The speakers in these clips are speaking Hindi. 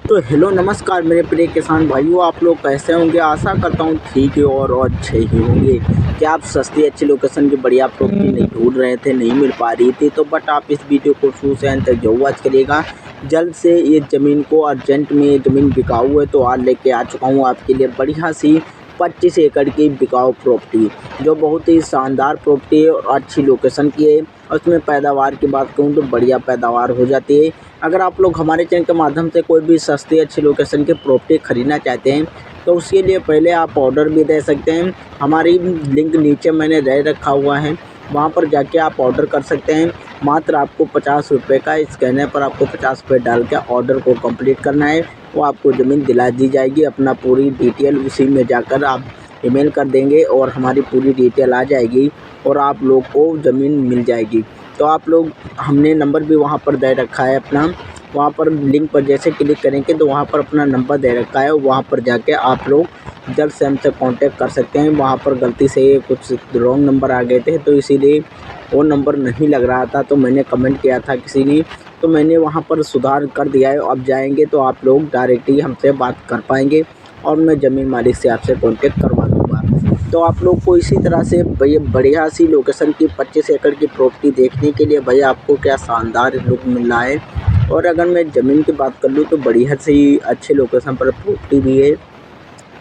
तो हेलो नमस्कार मेरे प्रिय किसान भाइयों, आप लोग कैसे होंगे। आशा करता हूँ ठीक है और अच्छे ही होंगे। क्या आप सस्ती अच्छी लोकेशन की बढ़िया प्रॉपर्टी नहीं ढूंढ रहे थे, नहीं मिल पा रही थी, तो बट आप इस वीडियो को शुरू से अंत तक जरूर वॉच करिएगा। जल्द से ये ज़मीन को अर्जेंट में, ये ज़मीन बिकाऊ है तो आज लेके आ चुका हूँ आपके लिए बढ़िया सी 25 एकड़ की बिकाऊ प्रॉपर्टी, जो बहुत ही शानदार प्रॉपर्टी है और अच्छी लोकेशन की है। और उसमें पैदावार की बात करूँ तो बढ़िया पैदावार हो जाती है। अगर आप लोग हमारे चैनल के माध्यम से कोई भी सस्ती अच्छी लोकेशन की प्रॉपर्टी खरीदना चाहते हैं तो उसके लिए पहले आप ऑर्डर भी दे सकते हैं। हमारी लिंक नीचे मैंने दे रखा हुआ है, वहाँ पर जाके आप ऑर्डर कर सकते हैं। मात्र आपको 50 रुपये का स्कैनर पर आपको 50 रुपये डाल के ऑर्डर को कंप्लीट करना है। वो आपको ज़मीन दिला दी जाएगी। अपना पूरी डिटेल उसी में जाकर आप ईमेल कर देंगे और हमारी पूरी डिटेल आ जाएगी और आप लोग को ज़मीन मिल जाएगी। तो आप लोग, हमने नंबर भी वहाँ पर दे रखा है अपना, वहाँ पर लिंक पर जैसे क्लिक करेंगे तो वहाँ पर अपना नंबर दे रखा है, वहाँ पर जाके आप लोग जल्द से हमसे कांटेक्ट कर सकते हैं। वहाँ पर गलती से कुछ रॉन्ग नंबर आ गए थे तो इसीलिए वो नंबर नहीं लग रहा था, तो मैंने कमेंट किया था किसी ने, तो मैंने वहाँ पर सुधार कर दिया है। अब जाएंगे तो आप लोग डायरेक्टली हमसे बात कर पाएंगे और मैं ज़मीन मालिक से आपसे कॉन्टेक्ट करवा दूँगा। तो आप लोग को इसी तरह से भैया बढ़िया सी लोकेशन की 25 एकड़ की प्रॉपर्टी देखने के लिए भैया आपको क्या शानदार लुक मिल रहा है। और अगर मैं ज़मीन की बात कर लूँ तो बढ़िया सी अच्छे लोकेशन पर प्रॉपर्टी भी है।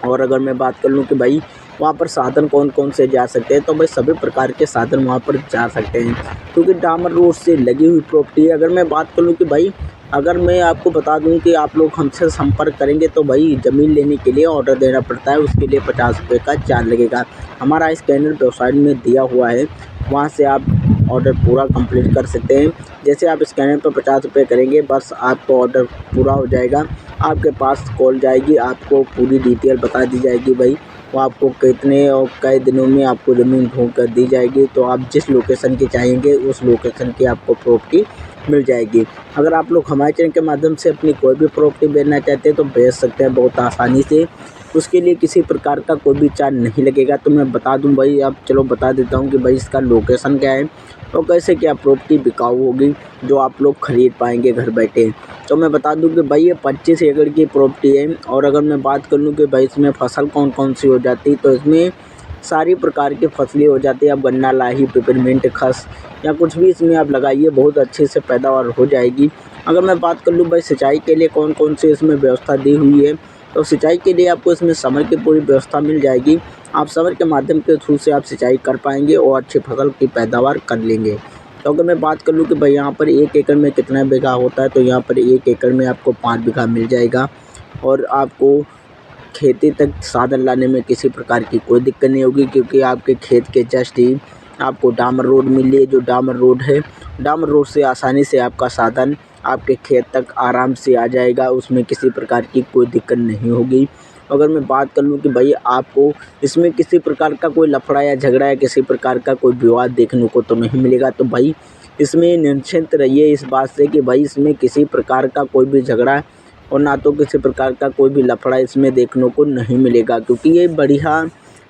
और अगर मैं बात कर लूँ कि भाई वहाँ पर साधन कौन कौन से जा सकते हैं, तो भाई सभी प्रकार के साधन वहाँ पर जा सकते हैं क्योंकि डामर रोड से लगी हुई प्रॉपर्टी है। अगर मैं बात कर लूँ कि भाई, अगर मैं आपको बता दूं कि आप लोग हमसे संपर्क करेंगे तो भाई ज़मीन लेने के लिए ऑर्डर देना पड़ता है, उसके लिए 50 रुपये का चार्ज लगेगा। हमारा स्कैनर वेबसाइट में दिया हुआ है, वहाँ से आप ऑर्डर पूरा कंप्लीट कर सकते हैं। जैसे आप स्कैनर पर 50 रुपये करेंगे, बस आपको ऑर्डर पूरा हो जाएगा। आपके पास कॉल जाएगी, आपको पूरी डिटेल बता दी जाएगी भाई, वो आपको कितने और कई दिनों में आपको ज़मीन ढूंढ कर दी जाएगी। तो आप जिस लोकेशन की चाहेंगे उस लोकेशन की आपको प्रॉपर्टी मिल जाएगी। अगर आप लोग हमारे चैनल के माध्यम से अपनी कोई भी प्रॉपर्टी बेचना चाहते हैं तो बेच सकते हैं बहुत आसानी से। उसके लिए किसी प्रकार का कोई भी चार्ज नहीं लगेगा। तो मैं बता दूं भाई, अब चलो बता देता हूं कि भाई इसका लोकेशन क्या है और कैसे क्या प्रॉपर्टी बिकाऊ होगी जो आप लोग खरीद पाएंगे घर बैठे। तो मैं बता दूं कि भाई ये 25 एकड़ की प्रॉपर्टी है। और अगर मैं बात कर लूँ कि भाई इसमें फसल कौन कौन सी हो जाती है, तो इसमें सारी प्रकार की फसलें हो जाती है। अब गन्ना, लाही, पेपरमिंट, खस या कुछ भी इसमें आप लगाइए, बहुत अच्छे से पैदावार हो जाएगी। अगर मैं बात कर लूँ भाई सिंचाई के लिए कौन कौन सी इसमें व्यवस्था दी हुई है, तो सिंचाई के लिए आपको इसमें समर की पूरी व्यवस्था मिल जाएगी। आप समर के माध्यम के थ्रू से आप सिंचाई कर पाएंगे और अच्छी फसल की पैदावार कर लेंगे। तो अगर मैं बात कर लूँ कि भाई यहाँ पर 1 एकड़ में कितना बीघा होता है, तो यहाँ पर 1 एकड़ में आपको 5 बीघा मिल जाएगा। और आपको खेती तक साधन लाने में किसी प्रकार की कोई दिक्कत नहीं होगी क्योंकि आपके खेत के जस्ट ही आपको डामर रोड मिल रही है। जो डामर रोड है, डामर रोड से आसानी से आपका साधन आपके खेत तक आराम से आ जाएगा, उसमें किसी प्रकार की कोई दिक्कत नहीं होगी। अगर मैं बात कर लूँ कि भाई आपको इसमें किसी प्रकार का कोई लफड़ा या झगड़ा या किसी प्रकार का कोई विवाद देखने को तो नहीं मिलेगा, तो भाई इसमें निश्चिंत रहिए इस बात से कि भाई इसमें किसी प्रकार का कोई भी झगड़ा और ना तो किसी प्रकार का कोई भी लफड़ा इसमें देखने को नहीं मिलेगा क्योंकि ये बढ़िया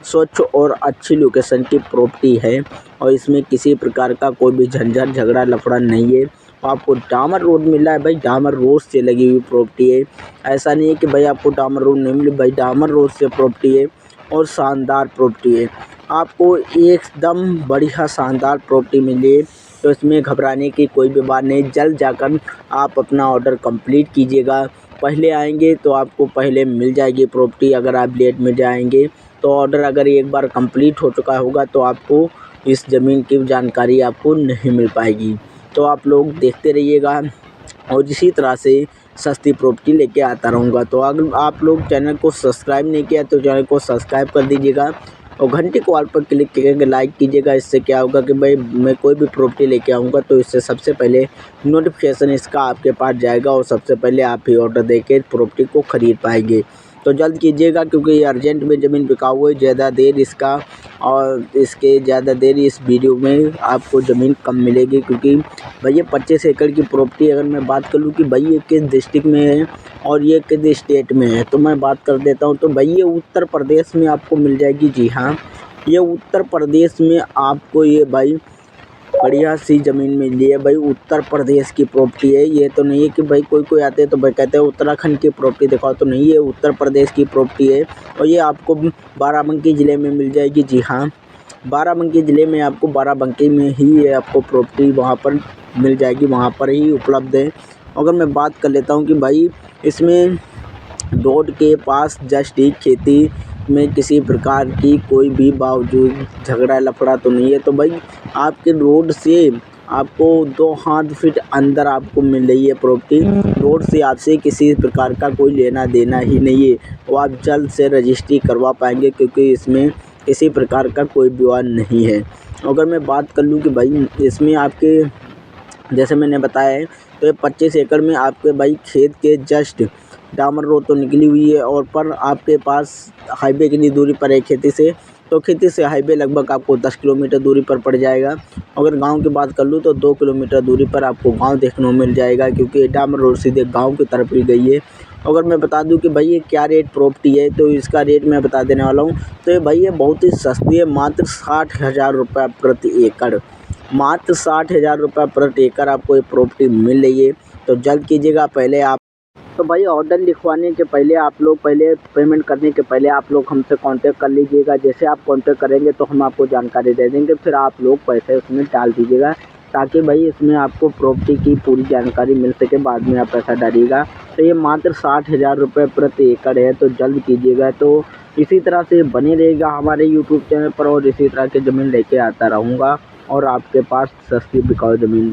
स्वच्छ और अच्छी लोकेशन की प्रॉपर्टी है और इसमें किसी प्रकार का कोई भी झंझट झगड़ा लफड़ा नहीं है। आपको डामर रोड मिल रहा है भाई, डामर रोड से लगी हुई प्रॉपर्टी है। ऐसा नहीं है कि भाई आपको डामर रोड नहीं मिले, भाई डामर रोड से प्रॉपर्टी है और शानदार प्रॉपर्टी है। आपको एकदम बढ़िया शानदार प्रॉपर्टी मिली, तो इसमें घबराने की कोई भी बात नहीं। जल्द जाकर आप अपना ऑर्डर कंप्लीट कीजिएगा। पहले आएंगे तो आपको पहले मिल जाएगी प्रॉपर्टी, अगर आप लेट में जाएंगे तो ऑर्डर अगर एक बार कंप्लीट हो चुका होगा तो आपको इस ज़मीन की जानकारी आपको नहीं मिल पाएगी। तो आप लोग देखते रहिएगा और इसी तरह से सस्ती प्रॉपर्टी लेके आता रहूँगा। तो अगर आप लोग चैनल को सब्सक्राइब नहीं किया तो चैनल को सब्सक्राइब कर दीजिएगा और घंटी को ऑल पर क्लिक करके लाइक कीजिएगा। इससे क्या होगा कि भाई मैं कोई भी प्रॉपर्टी लेके आऊँगा तो इससे सबसे पहले नोटिफिकेशन इसका आपके पास जाएगा और सबसे पहले आप ही ऑर्डर देके प्रॉपर्टी को ख़रीद पाएंगे। तो जल्द कीजिएगा क्योंकि ये अर्जेंट में ज़मीन बिकाऊ है। ज़्यादा देर इसका और इसके ज़्यादा देर इस वीडियो में आपको ज़मीन कम मिलेगी क्योंकि भाई ये 25 एकड़ की प्रॉपर्टी। अगर मैं बात कर लूँ कि भाई ये किस डिस्ट्रिक्ट में है और ये किस स्टेट में है, तो मैं बात कर देता हूँ। तो भाई ये उत्तर प्रदेश में आपको मिल जाएगी। जी हाँ, ये उत्तर प्रदेश में आपको ये भाई बढ़िया सी ज़मीन मिली है भाई। उत्तर प्रदेश की प्रॉपर्टी है, ये तो नहीं है कि भाई कोई आते हैं तो भाई कहते हैं उत्तराखंड की प्रॉपर्टी दिखाओ, तो नहीं, ये उत्तर प्रदेश की प्रॉपर्टी है और ये आपको बाराबंकी ज़िले में मिल जाएगी। जी हाँ, बाराबंकी ज़िले में आपको बाराबंकी में ही ये आपको प्रॉपर्टी वहाँ पर मिल जाएगी, वहाँ पर ही उपलब्ध है। अगर मैं बात कर लेता हूँ कि भाई इसमें रोड के पास जस्ट ही खेती में किसी प्रकार की कोई भी बावजूद झगड़ा लफड़ा तो नहीं है, तो भाई आपके रोड से आपको 2 हाथ फीट अंदर आपको मिल रही है प्रॉपर्टी। रोड से आपसे किसी प्रकार का कोई लेना देना ही नहीं है, वो आप जल्द से रजिस्ट्री करवा पाएंगे क्योंकि इसमें किसी प्रकार का कोई विवाद नहीं है। अगर मैं बात कर लूँ कि भाई इसमें आपके जैसे मैंने बताया है, तो ये 25 एकड़ में आपके भाई खेत के जस्ट डामर रोड तो निकली हुई है और पर आपके पास हाईवे कितनी दूरी पर है खेती से, तो खेती से हाईवे लगभग आपको 10 किलोमीटर दूरी पर पड़ जाएगा। अगर गांव की बात कर लूँ तो 2 किलोमीटर दूरी पर आपको गांव देखने को मिल जाएगा क्योंकि डामर रोड सीधे गांव की तरफ ही गई है। अगर मैं बता दूं कि भाई ये क्या रेट प्रॉपर्टी है, तो इसका रेट मैं बता देने वाला हूँ। तो ये भाई ये बहुत ही सस्ती है, मात्र 60,000 रुपये प्रति एकड़, मात्र 60,000 रुपये प्रति एकड़ आपको ये प्रॉपर्टी मिल रही है। तो जल्द कीजिएगा। पहले आप तो भाई ऑर्डर लिखवाने के पहले आप लोग पहले पेमेंट करने के पहले आप लोग हमसे कांटेक्ट कर लीजिएगा। जैसे आप कांटेक्ट करेंगे तो हम आपको जानकारी दे देंगे, फिर आप लोग पैसे उसमें डाल दीजिएगा ताकि भाई इसमें आपको प्रॉपर्टी की पूरी जानकारी मिल सके, बाद में आप पैसा डालिएगा। तो ये मात्र 60,000 रुपये प्रति एकड़ है, तो जल्द कीजिएगा। तो इसी तरह से बने रहेगा हमारे यूट्यूब चैनल पर और इसी तरह की ज़मीन लेके आता रहूँगा और आपके पास सस्ती बिकाऊ ज़मीन